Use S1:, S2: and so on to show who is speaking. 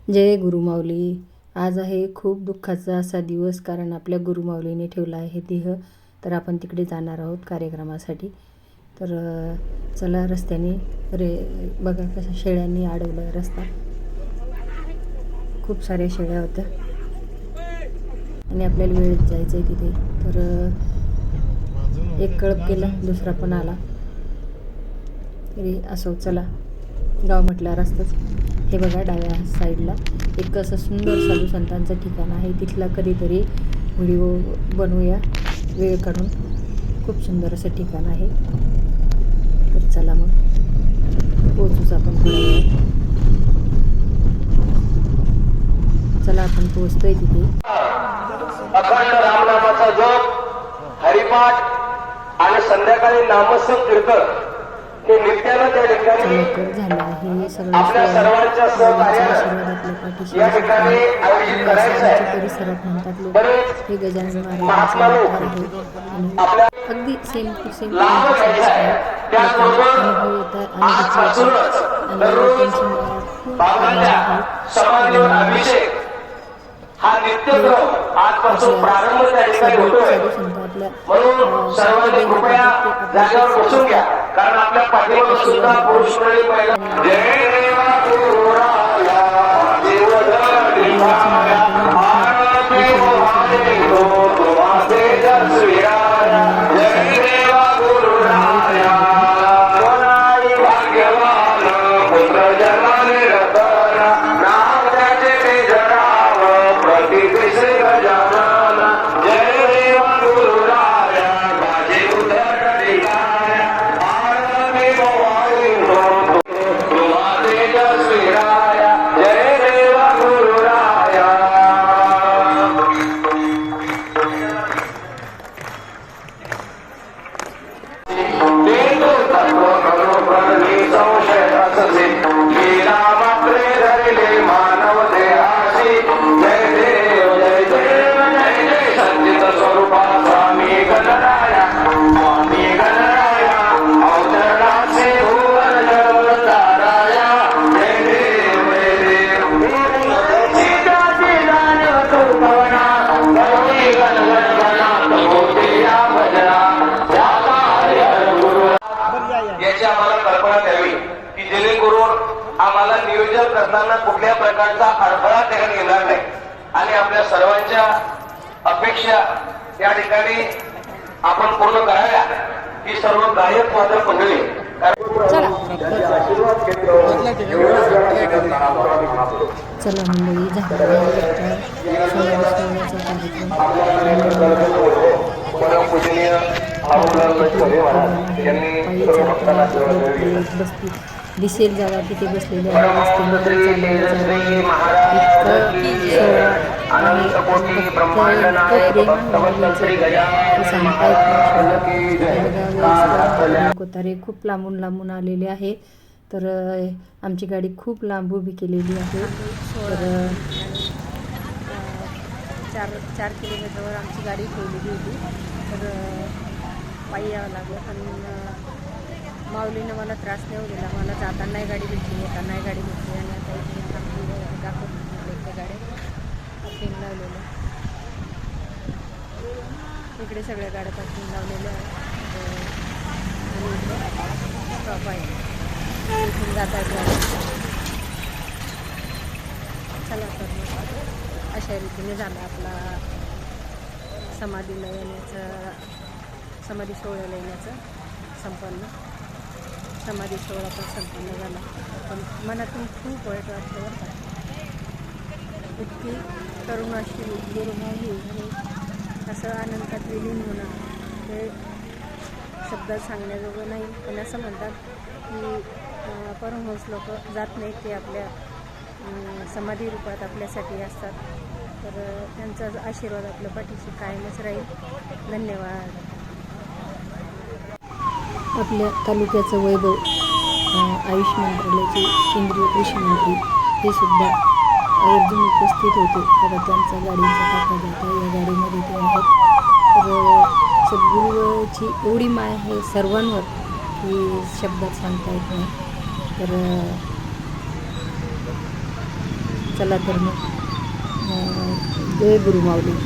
S1: जय गुरुमाऊली. आज आहे खूप दुःखाचा असा दिवस, कारण आपल्या गुरुमाऊलीने ठेवला आहे देह. तर आपण तिकडे जाणार आहोत कार्यक्रमासाठी. तर चला, रस्त्याने बघा कशा शेळ्यांनी अडवला रस्ता. खूप साऱ्या शेळ्या होत्या आणि आपल्याला वेळेत जायचं आहे तिथे. तर एक कळप केला, दुसरा पण आला. तरी असो, चला. गाव म्हटलं रस्ताच. हे बघा, डाव्या साईडला एक असं सुंदर साधू संतांचं ठिकाण आहे. तिथला कधीतरी व्हिडिओ बनवूया वेळ काढून. खूप सुंदर असं ठिकाण आहे. तर चला मग पोहोचूच आपण थोड्या वेळात. चला, आपण पोहोचतोय तिथे.
S2: अखंड रामनामाचा जप, हरिपाठ आणि संध्याकाळी नामस्मरण कीर्तन हे नित्यानं त्या ठिकाणी
S1: झालं आहे. सगळं
S2: आपल्या सर्वांच्या
S1: सहकार्याने
S2: या ठिकाणी आयोजित करायचं आहे.
S1: परिसरात म्हणतात लोक.
S2: बरेच
S1: हे गजानन
S2: महात्मा लोक
S1: महाराज
S2: आपल्या
S1: अगदी सेम टू सेम
S2: लाभ घ्यायचा आहे. त्याचबरोबर
S1: अनुभव येतात
S2: आजपासूनच दररोज बाबांच्या समाधीवर अभिषेक हा नित्यक्रम आजपासून प्रारंभ त्या ठिकाणी होतोय. म्हणून सर्वांनी कृपया जागेवर बसून घ्या, कारण आपल्या पाठीमागे सुद्धा पुरुष मंडळी पहिला जय देवा गुरुराया देवधनिकाया मानदेवाय तो तुम्हासे जसविराया जय देवा गुरुराया कोणाई भाग्यवान पुत्र जन्माने रतन नाम त्याचे ते जनाव प्रति श्री गजानन जय देवा गुरुराया माझे उदर ठिकाया आनंदी मोहाई तुम्हासे जसविराया जय देवा गुरुराया. देतो तत्व खरोखर निसंशय अससे लीला मात्रे धरिले मानव देहासी जय देव जय देव जय जय संचित स्वरूपा स्वामी गणराया अवतरणाचे भुवन जगत ताराया जय देव सीताची जाणीव तू भवना करुणी गणगणगणात होते या भजना याची आम्हाला कल्पना द्यावी, की जेणेकरून आम्हाला नियोजन करताना कुठल्या प्रकारचा अडथळा त्याच्यात येणार नाही आणि आपल्या सर्वांच्या अपेक्षा या ठिकाणी आपण पूर्ण कराव्या. ही सर्व गायक वादक मंडळी
S1: चला मंडळी, दिसेल जागा तिथे बसलेले कोतारे खूप लांबून लांबून आलेले आहे. तर आमची गाडी खूप लांब उभी केलेली आहे. तर 4 किलोमीटरवर आमची गाडी ठेवलेली होती. तर पायी यावं लागलं, पण माऊलीनं मला त्रास नाही दिला. मला जातानाही गाडी भेटली, येतानाही गाडी भेटली. आणि आता इथे आपली दाखवून त्या गाड्या पार्किंग लावलेल्या. इकडे सगळ्या गाड्या पार्किंग लावलेल्या आहेत. स्टॉप आहे, इथून जाता येत. चला, तर अशा रीतीने झाला आपला समाधीला येण्याचं, समाधी सोहळ्याला येण्याचं संपन्न. समाधी सोहळा पण संपन्न झाला, पण मनातून खूप वाईट वाटलं बरं का. इतकी करुणाशी गुरुमाऊली आणि असं आनंदात विलीन होणं हे शब्दात सांगण्याजोगं नाही. पण असं म्हणतात की परमहंस लोक जात नाहीत, ते आपल्या समाधी रूपात आपल्यासाठी असतात. तर त्यांचा आशीर्वाद आपल्या पाठीशी कायमच राहील. धन्यवाद. आपल्या तालुक्याचं वैभव आयुष मंत्रालयाचे केंद्रीय कृषी मंत्री हे सुद्धा आवर्जून उपस्थित होते. आता त्यांचा गाडीचा काका जाता या गाडीमध्ये ते आहेत. तर सद्गुरूची एवढी माय आहे सर्वांवर की शब्दात सांगता येत नाही. तर चला तर मग जय गुरुमाऊली.